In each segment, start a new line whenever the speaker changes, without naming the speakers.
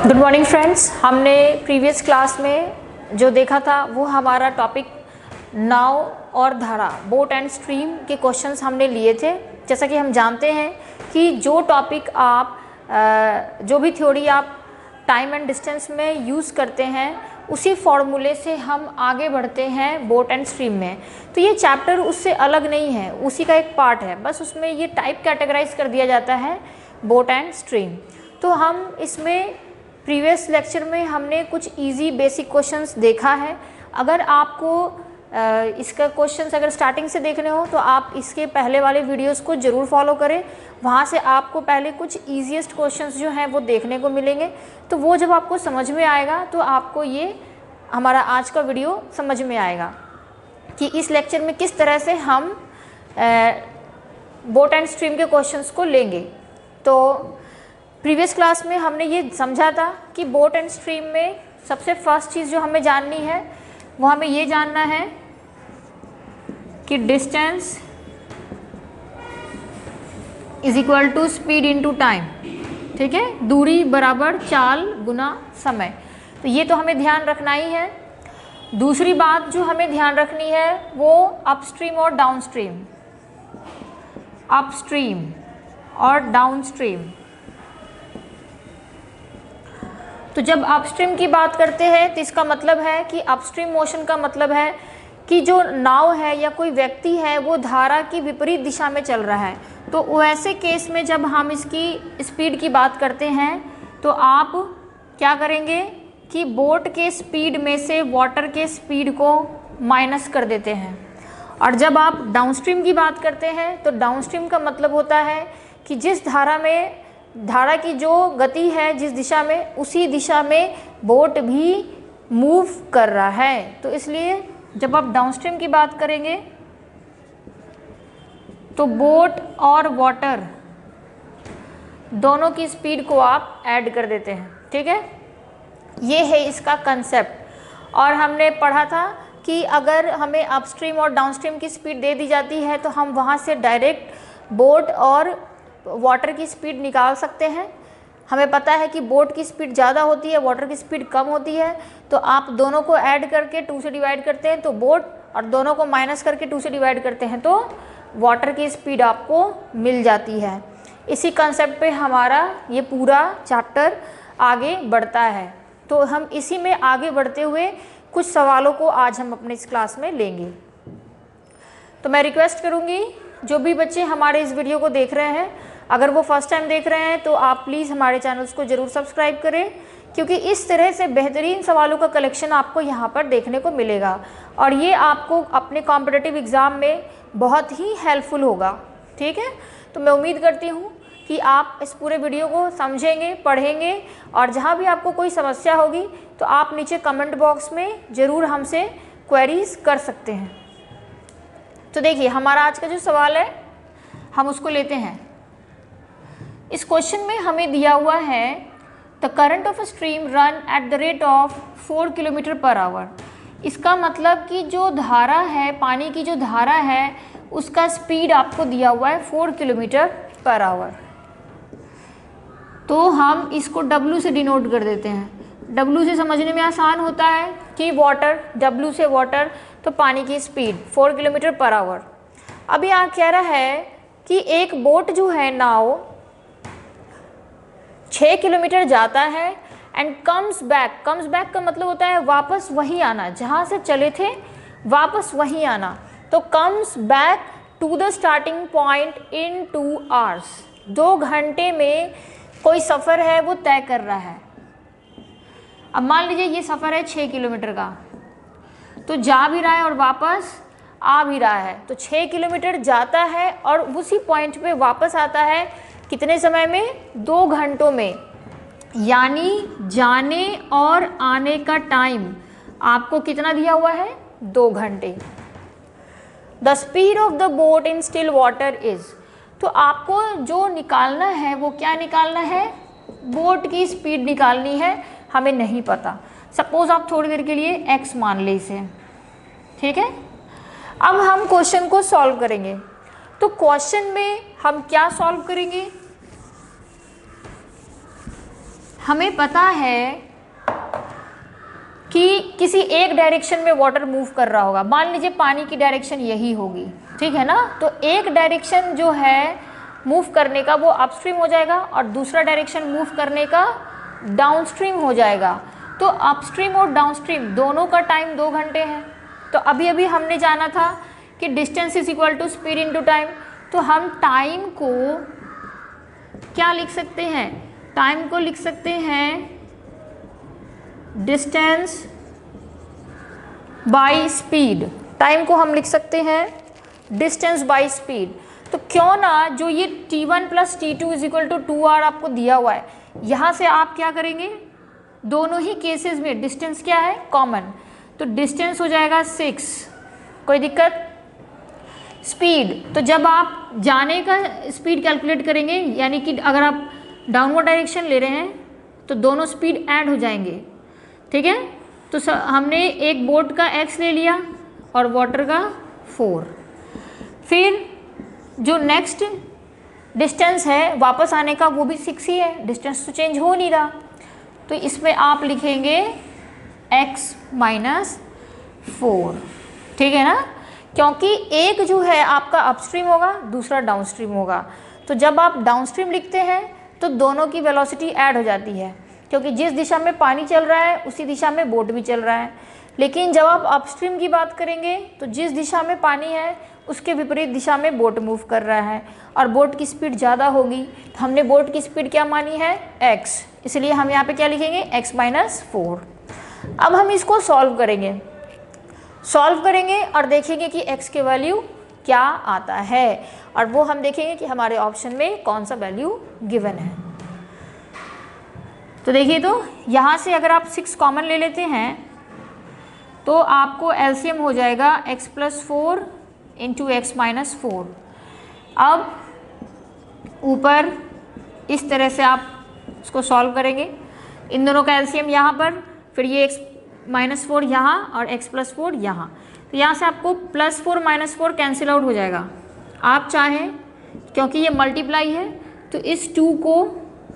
Good morning friends. हमने previous class में जो देखा था वो हमारा टॉपिक नाव और धारा, बोट एंड स्ट्रीम के क्वेश्चंस हमने लिए थे। जैसा कि हम जानते हैं कि जो टॉपिक आप जो भी थ्योरी आप टाइम एंड डिस्टेंस में यूज़ करते हैं उसी फॉर्मूले से हम आगे बढ़ते हैं बोट एंड स्ट्रीम में। तो ये चैप्टर उससे अलग नहीं है, उसी का एक पार्ट है, बस उसमें ये टाइप कैटेगराइज कर दिया जाता है बोट एंड स्ट्रीम। तो हम इसमें प्रीवियस लेक्चर में हमने कुछ इजी बेसिक क्वेश्चंस देखा है। अगर आपको इसका क्वेश्चंस अगर स्टार्टिंग से देखने हो तो आप इसके पहले वाले वीडियोस को ज़रूर फॉलो करें। वहाँ से आपको पहले कुछ ईजीएस्ट क्वेश्चंस जो हैं वो देखने को मिलेंगे। तो वो जब आपको समझ में आएगा तो आपको ये हमारा आज का वीडियो समझ में आएगा कि इस लेक्चर में किस तरह से हम बोट एंड स्ट्रीम के क्वेश्चंस को लेंगे। तो प्रीवियस क्लास में हमने ये समझा था कि बोट एंड स्ट्रीम में सबसे फर्स्ट चीज़ जो हमें जाननी है वो हमें ये जानना है कि distance is equal to speed into time. ठीक है, दूरी बराबर चाल गुना समय। तो ये तो हमें ध्यान रखना ही है। दूसरी बात जो हमें ध्यान रखनी है वो अपस्ट्रीम और डाउनस्ट्रीम, अपस्ट्रीम और डाउनस्ट्रीम। तो जब अपस्ट्रीम की बात करते हैं तो इसका मतलब है कि अपस्ट्रीम मोशन का मतलब है कि जो नाव है या कोई व्यक्ति है वो धारा की विपरीत दिशा में चल रहा है। तो वैसे केस में जब हम इसकी स्पीड की बात करते हैं तो आप क्या करेंगे कि बोट के स्पीड में से वाटर के स्पीड को माइनस कर देते हैं। और जब आप डाउनस्ट्रीम की बात करते हैं तो डाउनस्ट्रीम का मतलब होता है कि जिस धारा की जो गति है जिस दिशा में, उसी दिशा में बोट भी मूव कर रहा है। तो इसलिए जब आप डाउनस्ट्रीम की बात करेंगे तो बोट और वाटर दोनों की स्पीड को आप ऐड कर देते हैं। ठीक है, ये है इसका कंसेप्ट। और हमने पढ़ा था कि अगर हमें अपस्ट्रीम और डाउनस्ट्रीम की स्पीड दे दी जाती है तो हम वहाँ से डायरेक्ट बोट और वाटर की स्पीड निकाल सकते हैं। हमें पता है कि बोट की स्पीड ज़्यादा होती है, वाटर की स्पीड कम होती है। तो आप दोनों को ऐड करके 2 से डिवाइड करते हैं तो बोट, और दोनों को माइनस करके 2 से डिवाइड करते हैं तो वाटर की स्पीड आपको मिल जाती है। इसी कंसेप्ट पे हमारा ये पूरा चैप्टर आगे बढ़ता है। तो हम इसी में आगे बढ़ते हुए कुछ सवालों को आज हम अपने इस क्लास में लेंगे। तो मैं रिक्वेस्ट करूँगी जो भी बच्चे हमारे इस वीडियो को देख रहे हैं, अगर वो फर्स्ट टाइम देख रहे हैं तो आप प्लीज़ हमारे चैनल्स को ज़रूर सब्सक्राइब करें, क्योंकि इस तरह से बेहतरीन सवालों का कलेक्शन आपको यहाँ पर देखने को मिलेगा और ये आपको अपने कॉम्पिटिटिव एग्ज़ाम में बहुत ही हेल्पफुल होगा। ठीक है, तो मैं उम्मीद करती हूँ कि आप इस पूरे वीडियो को समझेंगे, पढ़ेंगे, और जहाँ भी आपको कोई समस्या होगी तो आप नीचे कमेंट बॉक्स में ज़रूर हमसे क्वेरीज कर सकते हैं। तो देखिए, हमारा आज का जो सवाल है हम उसको लेते हैं। इस क्वेश्चन में हमें दिया हुआ है the current of a stream run at the rate of 4 kilometre per hour. इसका मतलब कि जो धारा है, पानी की जो धारा है, उसका स्पीड आपको दिया हुआ है 4 किलोमीटर पर आवर। तो हम इसको W से डिनोट कर देते हैं। W से समझने में आसान होता है कि वाटर, W से वाटर, तो पानी की स्पीड 4 किलोमीटर पर आवर। अब यहाँ कह रहा है कि एक बोट जो है, नाव 6 किलोमीटर जाता है एंड कम्स बैक का मतलब होता है वापस वहीं आना, जहाँ से चले थे वापस वहीं आना। तो comes back to the starting point in 2 hours. 2 घंटे में कोई सफ़र है वो तय कर रहा है। अब मान लीजिए ये सफ़र है 6 किलोमीटर का, तो जा भी रहा है और वापस आ भी रहा है। तो 6 किलोमीटर जाता है और उसी पॉइंट पे वापस आता है कितने समय में? 2 घंटों में। यानी जाने और आने का टाइम आपको कितना दिया हुआ है? 2 घंटे। The speed of the boat in still water is. तो आपको जो निकालना है वो क्या निकालना है? बोट की स्पीड निकालनी है, हमें नहीं पता। सपोज आप थोड़ी देर के लिए x मान ले इसे। ठीक है, अब हम क्वेश्चन को सॉल्व करेंगे। तो क्वेश्चन में हम क्या सॉल्व करेंगे? हमें पता है कि किसी एक डायरेक्शन में वाटर मूव कर रहा होगा, मान लीजिए पानी की डायरेक्शन यही होगी, ठीक है ना। तो एक डायरेक्शन जो है मूव करने का वो अपस्ट्रीम हो जाएगा और दूसरा डायरेक्शन मूव करने का डाउनस्ट्रीम हो जाएगा। तो अपस्ट्रीम और डाउनस्ट्रीम दोनों का टाइम 2 घंटे है। तो अभी अभी हमने जाना था कि distance is equal to speed into time, तो हम टाइम को क्या लिख सकते हैं, टाइम को लिख सकते हैं डिस्टेंस बाय स्पीड। टाइम को हम लिख सकते हैं डिस्टेंस बाय स्पीड। तो क्यों ना जो ये t1 plus t2 is equal to 2r आपको दिया हुआ है, यहाँ से आप क्या करेंगे, दोनों ही केसेस में डिस्टेंस क्या है, कॉमन, तो डिस्टेंस हो जाएगा 6, कोई दिक्कत। स्पीड, तो जब आप जाने का स्पीड कैलकुलेट करेंगे, यानी कि अगर आप डाउनवर्ड डायरेक्शन ले रहे हैं तो दोनों स्पीड ऐड हो जाएंगे, ठीक है। तो हमने एक बोट का x ले लिया और वाटर का 4। फिर जो नेक्स्ट डिस्टेंस है वापस आने का वो भी 6 ही है, डिस्टेंस तो चेंज हो नहीं रहा। तो इसमें आप लिखेंगे x माइनस 4, ठीक है ना, क्योंकि एक जो है आपका अपस्ट्रीम होगा, दूसरा डाउनस्ट्रीम होगा। तो जब आप डाउनस्ट्रीम लिखते हैं तो दोनों की वेलोसिटी ऐड हो जाती है, क्योंकि जिस दिशा में पानी चल रहा है उसी दिशा में बोट भी चल रहा है। लेकिन जब आप अपस्ट्रीम की बात करेंगे तो जिस दिशा में पानी है उसके विपरीत दिशा में बोट मूव कर रहा है और बोट की स्पीड ज़्यादा होगी। तो हमने बोट की स्पीड क्या मानी है, x, इसलिए हम यहाँ पे क्या लिखेंगे, x माइनस 4। अब हम इसको सॉल्व करेंगे और देखेंगे कि x के वैल्यू क्या आता है, और वो हम देखेंगे कि हमारे ऑप्शन में कौन सा वैल्यू गिवन है। तो देखिए, तो यहाँ से अगर आप 6 कॉमन ले लेते हैं तो आपको एलसीएम हो जाएगा x plus 4 into x minus 4। अब ऊपर इस तरह से आप इसको सॉल्व करेंगे, इन दोनों का एलसीएम यहाँ पर, फिर ये x माइनस 4 यहाँ और x प्लस 4 यहाँ। तो यहाँ से आपको प्लस 4 माइनस 4 कैंसिल आउट हो जाएगा। आप चाहें, क्योंकि ये मल्टीप्लाई है, तो इस 2 को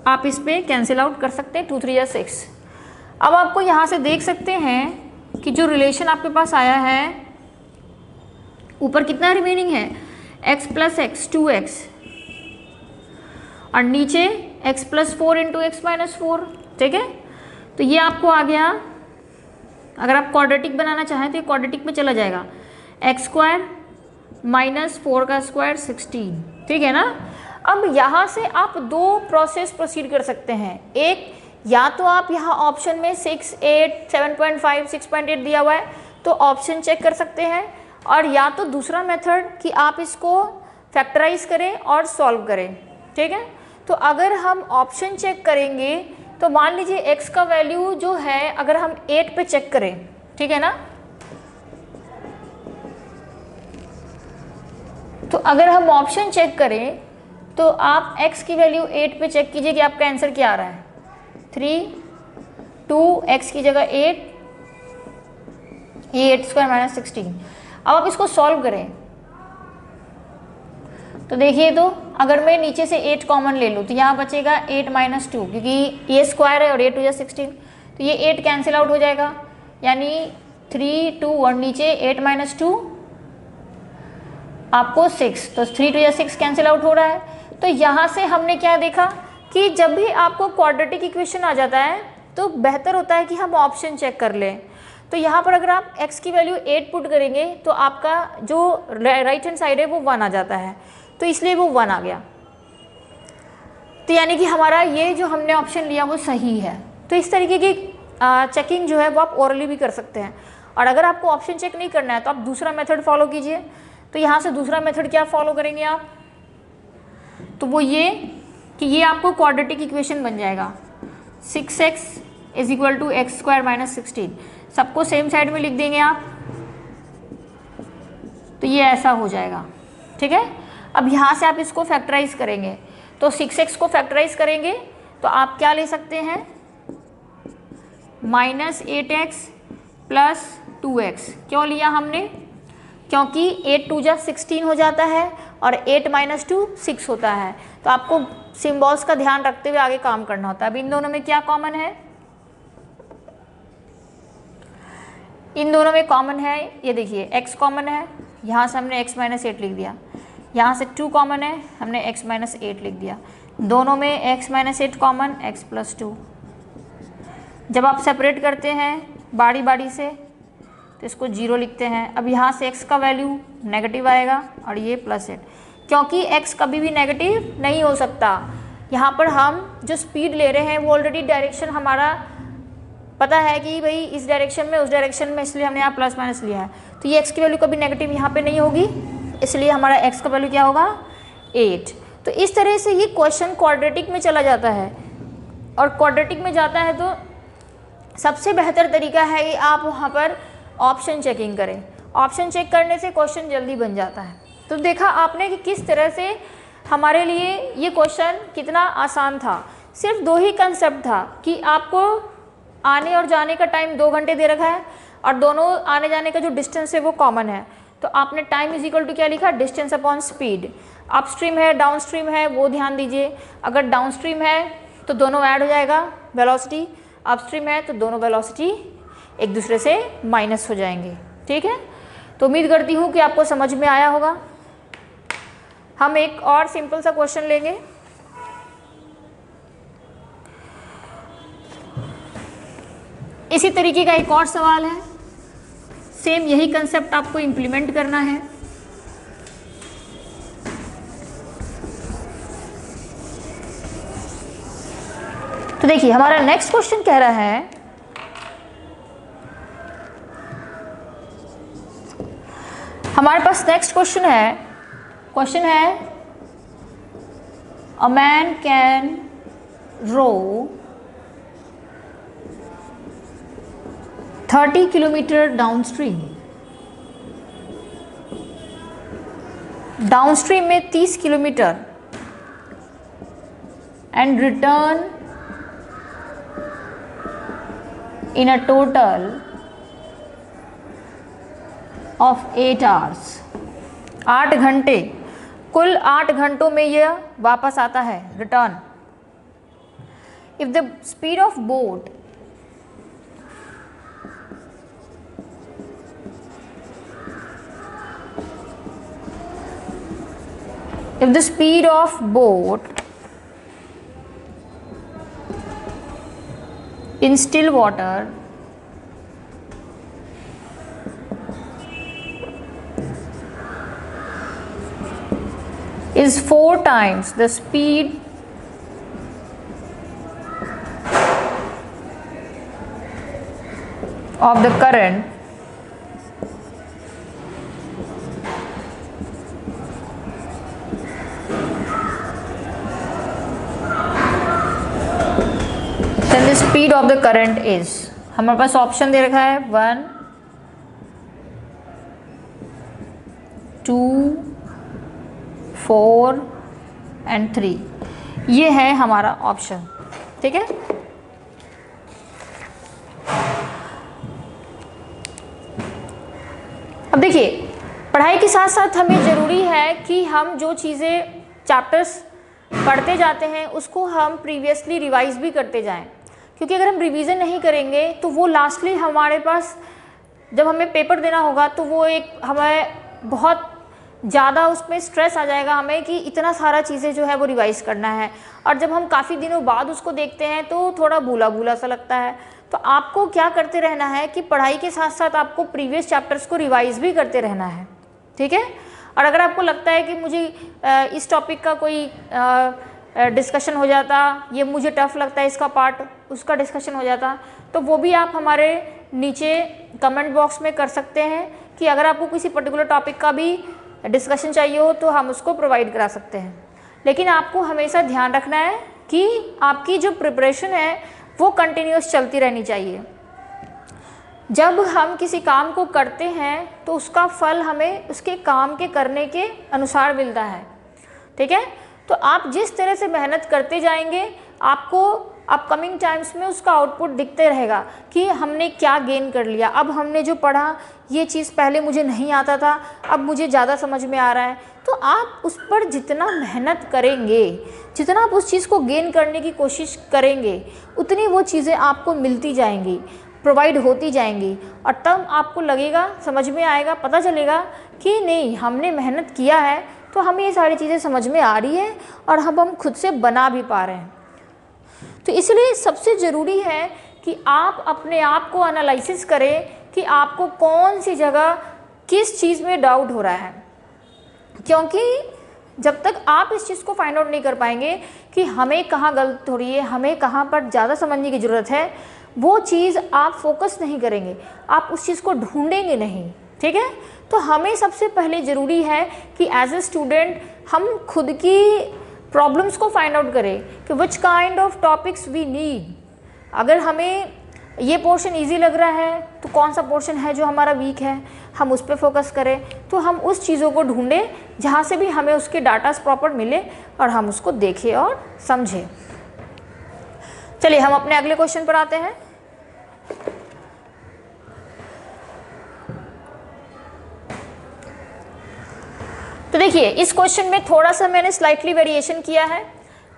आप इस पर कैंसिल आउट कर सकते हैं, 2 3 या 6। अब आपको यहाँ से देख सकते हैं कि जो रिलेशन आपके पास आया है, ऊपर कितना रिमेनिंग है, x प्लस एक्स 2x, और नीचे x plus 4 into x minus 4, ठीक है। तो ये आपको आ गया, अगर आप क्वाड्रेटिक बनाना चाहें तो ये क्वाड्रेटिक में चला जाएगा, एक्स स्क्वायर माइनस 4 का स्क्वायर 16, ठीक है ना। अब यहाँ से आप 2 प्रोसेस प्रोसीड कर सकते हैं। एक, या तो आप यहाँ ऑप्शन में 6, 8, 7.5, 6.8 दिया हुआ है तो ऑप्शन चेक कर सकते हैं, और या तो दूसरा मेथड कि आप इसको फैक्टराइज करें और सॉल्व करें, ठीक है। तो अगर हम ऑप्शन चेक करेंगे तो मान लीजिए x का वैल्यू जो है अगर हम 8 पे चेक करें, ठीक है ना, तो अगर हम ऑप्शन चेक करें तो आप x की वैल्यू 8 पे चेक कीजिए कि आपका आंसर क्या आ रहा है, 3, 2, x की जगह 8, ये 8 स्क्वायर माइनस 16। अब आप इसको सॉल्व करें तो देखिए, तो अगर मैं नीचे से 8 कॉमन ले लूँ तो यहाँ बचेगा 8 माइनस 2, क्योंकि ये स्क्वायर है और ये 2 या 16, तो ये 8 कैंसिल आउट हो जाएगा, यानी 3, 2 और नीचे 8 माइनस 2 आपको 6, तो 3, 2 या 6 कैंसिल आउट हो रहा है। तो यहाँ से हमने क्या देखा कि जब भी आपको क्वाड्रेटिक इक्वेशन आ जाता है तो बेहतर होता है कि हम ऑप्शन चेक कर लें। तो यहाँ पर अगर आप x की वैल्यू 8 पुट करेंगे तो आपका जो राइट हैंड साइड है वो 1 आ जाता है, तो इसलिए वो 1 आ गया। तो यानी कि हमारा ये जो हमने ऑप्शन लिया वो सही है। तो इस तरीके की चेकिंग जो है वो आप ओरली भी कर सकते हैं, और अगर आपको ऑप्शन चेक नहीं करना है तो आप दूसरा मेथड फॉलो कीजिए। तो यहाँ से दूसरा मेथड क्या फॉलो करेंगे आप, तो वो ये कि ये आपको क्वाड्रेटिक इक्वेशन बन जाएगा, 6x is equal to x square minus 16, सबको सेम साइड में लिख देंगे आप, तो ये ऐसा हो जाएगा, ठीक है। अब यहाँ से आप इसको फैक्टराइज करेंगे, तो 6x को फैक्टराइज करेंगे तो आप क्या ले सकते हैं, माइनस 8x प्लस 2x। क्यों लिया हमने, क्योंकि 8 2 जा 16 हो जाता है और 8 माइनस 2 6 होता है, तो आपको सिम्बॉल्स का ध्यान रखते हुए आगे काम करना होता है। अब इन दोनों में क्या कॉमन है, इन दोनों में कॉमन है, ये देखिए x कॉमन है, यहाँ से हमने x माइनस 8 लिख दिया, यहाँ से 2 कॉमन है, हमने x माइनस 8 लिख दिया, दोनों में x minus 8 common, x plus 2। जब आप सेपरेट करते हैं बारी बारी से तो इसको 0 लिखते हैं। अब यहाँ से x का वैल्यू नेगेटिव आएगा और ये प्लस 8, क्योंकि x कभी भी नेगेटिव नहीं हो सकता। यहाँ पर हम जो स्पीड ले रहे हैं वो ऑलरेडी डायरेक्शन हमारा पता है कि भाई इस डायरेक्शन में उस डायरेक्शन में, इसलिए हमने यहाँ प्लस माइनस लिया है। तो ये x की वैल्यू कभी नेगेटिव यहाँ पे नहीं होगी, इसलिए हमारा x का वैल्यू क्या होगा 8। तो इस तरह से ये क्वेश्चन क्वाड्रेटिक में चला जाता है, और क्वाड्रेटिक में जाता है तो सबसे बेहतर तरीका है कि आप वहाँ पर ऑप्शन चेकिंग करें। ऑप्शन चेक करने से क्वेश्चन जल्दी बन जाता है। तो देखा आपने कि किस तरह से हमारे लिए ये क्वेश्चन कितना आसान था। सिर्फ 2 ही कंसेप्ट था कि आपको आने और जाने का टाइम 2 घंटे दे रखा है और दोनों आने जाने का जो डिस्टेंस है वो कॉमन है। तो आपने टाइम इज इक्वल टू क्या लिखा, डिस्टेंस अपॉन स्पीड। अपस्ट्रीम है डाउन स्ट्रीम है वो ध्यान दीजिए, अगर डाउन स्ट्रीम है तो दोनों ऐड हो जाएगा वेलोसिटी, अपस्ट्रीम है तो दोनों वेलोसिटी एक दूसरे से माइनस हो जाएंगे। ठीक है, तो उम्मीद करती हूँ कि आपको समझ में आया होगा। हम एक और सिंपल सा क्वेश्चन लेंगे। इसी तरीके का एक और सवाल है, सेम यही कंसेप्ट आपको इम्प्लीमेंट करना है। तो देखिए हमारा नेक्स्ट क्वेश्चन कह रहा है, हमारे पास नेक्स्ट क्वेश्चन है a man can row 30 kilometre downstream में 30 kilometre and return in a total of 8 hours. 8 घंटे, कुल 8 घंटों में यह वापस आता है, return. If the speed of boat in still water is 4 times the speed of the current, then the speed of the current is, हमारे पास option दे रखा है 1, 2, 4 एंड 3। ये है हमारा ऑप्शन। ठीक है, अब देखिए पढ़ाई के साथ साथ हमें ज़रूरी है कि हम जो चीज़ें चैप्टर्स पढ़ते जाते हैं उसको हम प्रीवियसली रिवाइज भी करते जाएं, क्योंकि अगर हम रिवीजन नहीं करेंगे तो वो लास्टली हमारे पास जब हमें पेपर देना होगा तो वो एक हमें बहुत ज़्यादा उसमें स्ट्रेस आ जाएगा हमें कि इतना सारा चीज़ें जो है वो रिवाइज़ करना है, और जब हम काफ़ी दिनों बाद उसको देखते हैं तो थोड़ा भूला भूला सा लगता है। तो आपको क्या करते रहना है कि पढ़ाई के साथ साथ आपको प्रीवियस चैप्टर्स को रिवाइज़ भी करते रहना है। ठीक है, और अगर आपको लगता है कि मुझे इस टॉपिक का कोई डिस्कशन हो जाता, ये मुझे टफ़ लगता है इसका पार्ट, उसका डिस्कशन हो जाता, तो वो भी आप हमारे नीचे कमेंट बॉक्स में कर सकते हैं कि अगर आपको किसी पर्टिकुलर टॉपिक का भी डिस्कशन चाहिए हो तो हम उसको प्रोवाइड करा सकते हैं। लेकिन आपको हमेशा ध्यान रखना है कि आपकी जो प्रिपरेशन है वो कंटिन्यूस चलती रहनी चाहिए। जब हम किसी काम को करते हैं तो उसका फल हमें उसके काम के करने के अनुसार मिलता है। ठीक है, तो आप जिस तरह से मेहनत करते जाएंगे आपको अपकमिंग टाइम्स में उसका आउटपुट दिखते रहेगा कि हमने क्या गेन कर लिया। अब हमने जो पढ़ा ये चीज़ पहले मुझे नहीं आता था, अब मुझे ज़्यादा समझ में आ रहा है। तो आप उस पर जितना मेहनत करेंगे, जितना आप उस चीज़ को गेन करने की कोशिश करेंगे, उतनी वो चीज़ें आपको मिलती जाएंगी, प्रोवाइड होती जाएंगी, और तब आपको लगेगा, समझ में आएगा, पता चलेगा कि नहीं, हमने मेहनत किया है तो हमें ये सारी चीज़ें समझ में आ रही है और हम खुद से बना भी पा रहे हैं। तो इसलिए सबसे ज़रूरी है कि आप अपने आप को एनालिसिस करें कि आपको कौन सी जगह किस चीज़ में डाउट हो रहा है, क्योंकि जब तक आप इस चीज़ को फाइंड आउट नहीं कर पाएंगे कि हमें कहाँ गलत हो रही है, हमें कहाँ पर ज़्यादा समझने की ज़रूरत है, वो चीज़ आप फोकस नहीं करेंगे, आप उस चीज़ को ढूंढेंगे नहीं। ठीक है, तो हमें सबसे पहले ज़रूरी है कि एज ए स्टूडेंट हम खुद की प्रॉब्लम्स को फाइंड आउट करें कि which kind of topics we need. अगर हमें ये पोर्शन इजी लग रहा है तो कौन सा पोर्शन है जो हमारा वीक है, हम उस पर फोकस करें, तो हम उस चीज़ों को ढूंढें जहाँ से भी हमें उसके डाटास प्रॉपर मिले और हम उसको देखें और समझें। चलिए हम अपने अगले क्वेश्चन पर आते हैं। तो देखिए इस क्वेश्चन में थोड़ा सा मैंने स्लाइटली वेरिएशन किया है।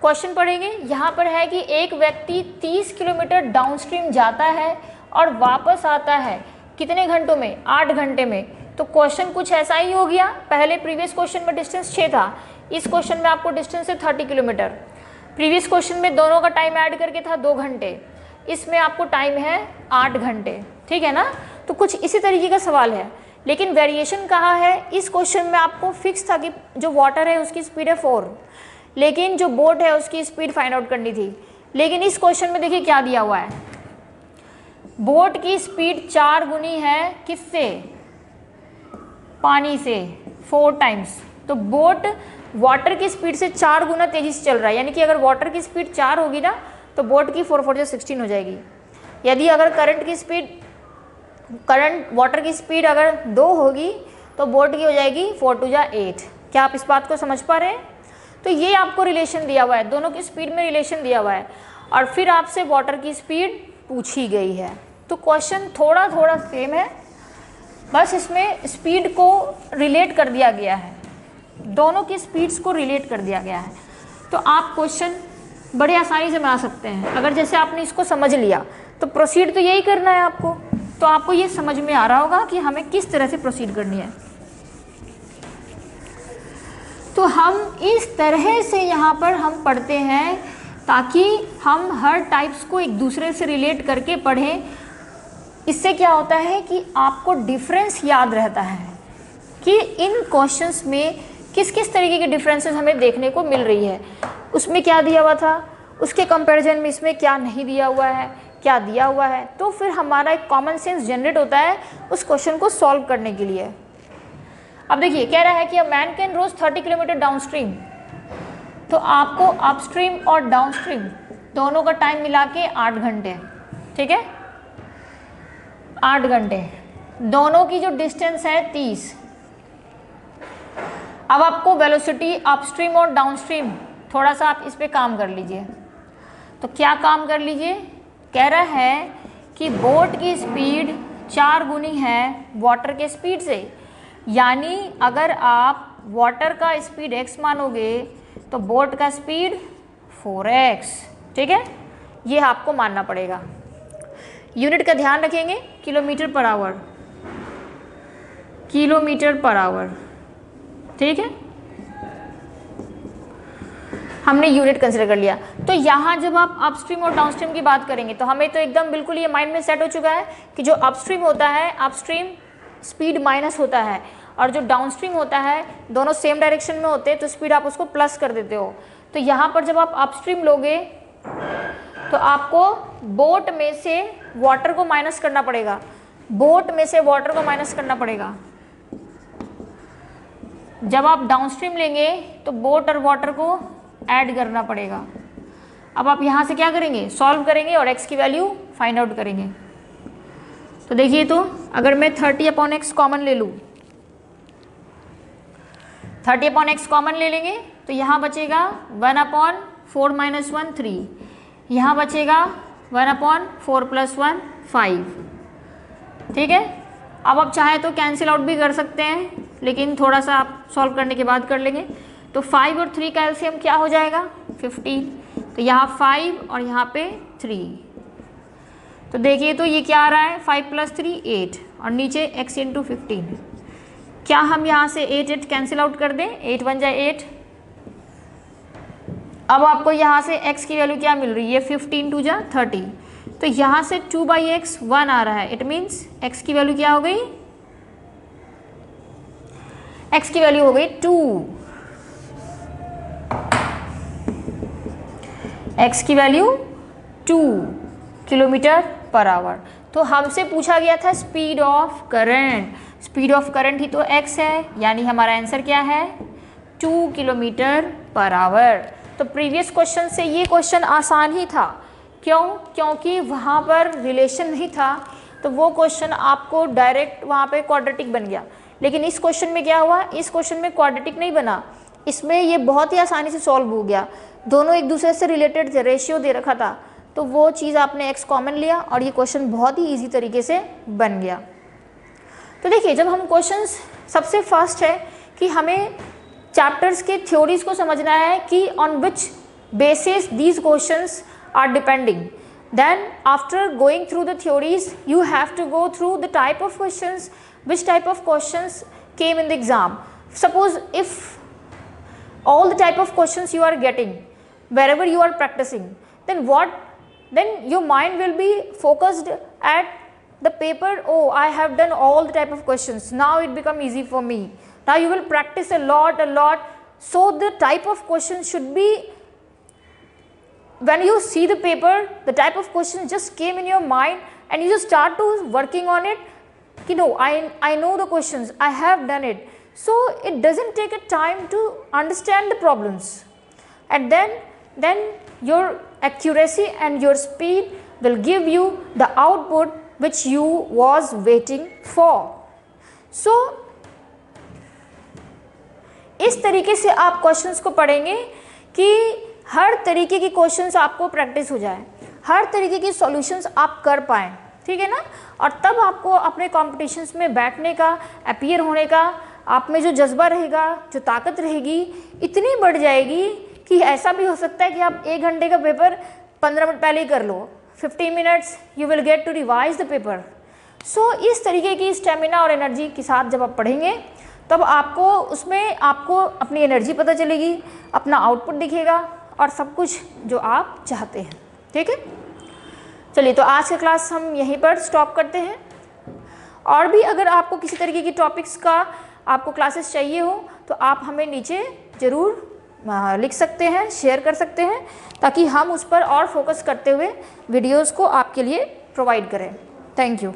क्वेश्चन पढ़ेंगे, यहाँ पर है कि एक व्यक्ति 30 किलोमीटर डाउनस्ट्रीम जाता है और वापस आता है कितने घंटों में? 8 घंटे में। तो क्वेश्चन कुछ ऐसा ही हो गया। पहले प्रीवियस क्वेश्चन में डिस्टेंस 6 था, इस क्वेश्चन में आपको डिस्टेंस है 30 किलोमीटर। प्रीवियस क्वेश्चन में दोनों का टाइम ऐड करके था 2 घंटे, इसमें आपको टाइम है 8 घंटे। ठीक है ना, तो कुछ इसी तरीके का सवाल है, लेकिन वेरिएशन कहाँ है? इस क्वेश्चन में आपको फिक्स था कि जो वाटर है उसकी स्पीड है 4, लेकिन जो बोट है उसकी स्पीड फाइंड आउट करनी थी। लेकिन इस क्वेश्चन में देखिए क्या दिया हुआ है, बोट की स्पीड 4 गुनी है किससे? पानी से, 4 टाइम्स। तो बोट वाटर की स्पीड से 4 गुना तेजी से चल रहा है, यानी कि अगर वाटर की स्पीड 4 होगी ना तो बोट की 4 4 16 हो जाएगी। यदि अगर करंट वाटर की स्पीड अगर 2 होगी तो बोट की हो जाएगी 4 2 8। क्या आप इस बात को समझ पा रहे हैं? तो ये आपको रिलेशन दिया हुआ है, दोनों की स्पीड में रिलेशन दिया हुआ है, और फिर आपसे वाटर की स्पीड पूछी गई है। तो क्वेश्चन थोड़ा थोड़ा सेम है, बस इसमें स्पीड को रिलेट कर दिया गया है, दोनों की स्पीड्स को रिलेट कर दिया गया है। तो आप क्वेश्चन बड़े आसानी से बना सकते हैं। अगर जैसे आपने इसको समझ लिया तो प्रोसीड तो यही करना है आपको, तो आपको ये समझ में आ रहा होगा कि हमें किस तरह से प्रोसीड करनी है। तो हम इस तरह से यहाँ पर हम पढ़ते हैं ताकि हम हर टाइप्स को एक दूसरे से रिलेट करके पढ़ें। इससे क्या होता है कि आपको डिफरेंस याद रहता है कि इन क्वेश्चंस में किस किस तरीके के डिफरेंसेस हमें देखने को मिल रही है, उसमें क्या दिया हुआ था, उसके कंपैरिजन में इसमें क्या नहीं दिया हुआ है, क्या दिया हुआ है। तो फिर हमारा एक कॉमन सेंस जनरेट होता है उस क्वेश्चन को सॉल्व करने के लिए। अब देखिए कह रहा है कि a man can rows 30 kilometre downstream, तो आपको अपस्ट्रीम और डाउनस्ट्रीम दोनों का टाइम मिला के 8 घंटे, ठीक है, 8 घंटे, दोनों की जो डिस्टेंस है 30। अब आपको वेलोसिटी अपस्ट्रीम और डाउनस्ट्रीम, थोड़ा सा आप इस पे काम कर लीजिए। तो क्या काम कर लीजिए? कह रहा है कि बोट की स्पीड 4 गुनी है वाटर के स्पीड से, यानी अगर आप वाटर का स्पीड x मानोगे तो बोट का स्पीड 4x। ठीक है, ये आपको मानना पड़ेगा। यूनिट का ध्यान रखेंगे, kilometre per hour, kilometre per hour. ठीक है, हमने यूनिट कंसिडर कर लिया। तो यहाँ जब आप अपस्ट्रीम और डाउनस्ट्रीम की बात करेंगे तो हमें तो एकदम बिल्कुल ये माइंड में सेट हो चुका है कि जो अपस्ट्रीम होता है, अपस्ट्रीम स्पीड माइनस होता है, और जो डाउनस्ट्रीम होता है दोनों सेम डायरेक्शन में होते हैं, तो स्पीड आप उसको प्लस कर देते हो। तो यहाँ पर जब आप अपस्ट्रीम लोगे तो आपको बोट में से वाटर को माइनस करना पड़ेगा, बोट में से वाटर को माइनस करना पड़ेगा। जब आप डाउनस्ट्रीम लेंगे तो बोट और वाटर को ऐड करना पड़ेगा। अब आप यहाँ से क्या करेंगे? सॉल्व करेंगे और x की वैल्यू फाइंड आउट करेंगे। तो देखिए, तो अगर मैं 30/x कॉमन ले लूँ, 30/x कॉमन ले लेंगे तो यहाँ बचेगा 1/4 - 1 3, यहाँ बचेगा 1/4 + 1 5। ठीक है, अब आप चाहें तो कैंसिल आउट भी कर सकते हैं, लेकिन थोड़ा सा आप सॉल्व करने के बाद कर लेंगे। तो 5 और 3 का एलसीएम क्या हो जाएगा 15, तो यहाँ 5 और यहाँ पे 3। तो देखिए तो ये क्या आ रहा है 5 + 3 8 और नीचे x × 15। क्या हम यहाँ से 8 कैंसिल आउट कर दें, 8 बन जाए 8। अब आपको यहाँ से x की वैल्यू क्या मिल रही है 15 2 जा 30, तो यहाँ से 2/x 1 आ रहा है। इट मीन्स x की वैल्यू क्या हो गई, x की वैल्यू हो गई 2, x की वैल्यू 2 km/h। तो हमसे पूछा गया था speed of current, speed of current ही तो x है, यानी हमारा आंसर क्या है 2 km/h। तो प्रीवियस क्वेश्चन से ये क्वेश्चन आसान ही था, क्यों, क्योंकि वहाँ पर रिलेशन नहीं था, तो वो क्वेश्चन आपको डायरेक्ट वहाँ पे क्वाड्रेटिक बन गया। लेकिन इस क्वेश्चन में क्या हुआ, इस क्वेश्चन में क्वाड्रेटिक नहीं बना, इसमें ये बहुत ही आसानी से सॉल्व हो गया। दोनों एक दूसरे से रिलेटेड थे, रेशियो दे रखा था, तो वो चीज़ आपने x कॉमन लिया और ये क्वेश्चन बहुत ही ईजी तरीके से बन गया। तो देखिए जब हम क्वेश्चंस, सबसे फर्स्ट है कि हमें चैप्टर्स के थ्योरीज को समझना है कि on which basis these questions are depending. Then after going through the theories you have to go through the type of questions, which type of questions came in the exam. Suppose if all the type of questions you are getting wherever you are practicing, then your mind will be focused at the paper. Oh, I have done all the type of questions, now it become easy for me. Now you will practice a lot. So the type of questions should be, when you see the paper, the type of questions just came in your mind and you just start to working on it. You know, I know the questions, I have done it, so it doesn't take a time to understand the problems, and then your accuracy and your speed will give you the output which you was waiting for. So इस तरीके से आप questions को पढ़ेंगे कि हर तरीके की questions आपको प्रैक्टिस हो जाए, हर तरीके की सॉल्यूशंस आप कर पाएँ, ठीक है ना। और तब आपको अपने कॉम्पिटिशन्स में बैठने का, अपीयर होने का, आप में जो जज्बा रहेगा, जो ताकत रहेगी, इतनी बढ़ जाएगी कि ऐसा भी हो सकता है कि आप 1 घंटे का पेपर 15 मिनट पहले ही कर लो, 15 minutes you will get to revise the paper. So इस तरीके की स्टेमिना और एनर्जी के साथ जब आप पढ़ेंगे तब आपको उसमें आपको अपनी एनर्जी पता चलेगी, अपना आउटपुट दिखेगा और सब कुछ जो आप चाहते हैं, ठीक है। चलिए तो आज का क्लास हम यहीं पर स्टॉप करते हैं। और भी अगर आपको किसी तरीके की टॉपिक्स का आपको क्लासेस चाहिए हो तो आप हमें नीचे ज़रूर लिख सकते हैं, शेयर कर सकते हैं, ताकि हम उस पर और फोकस करते हुए वीडियोस को आपके लिए प्रोवाइड करें। Thank you.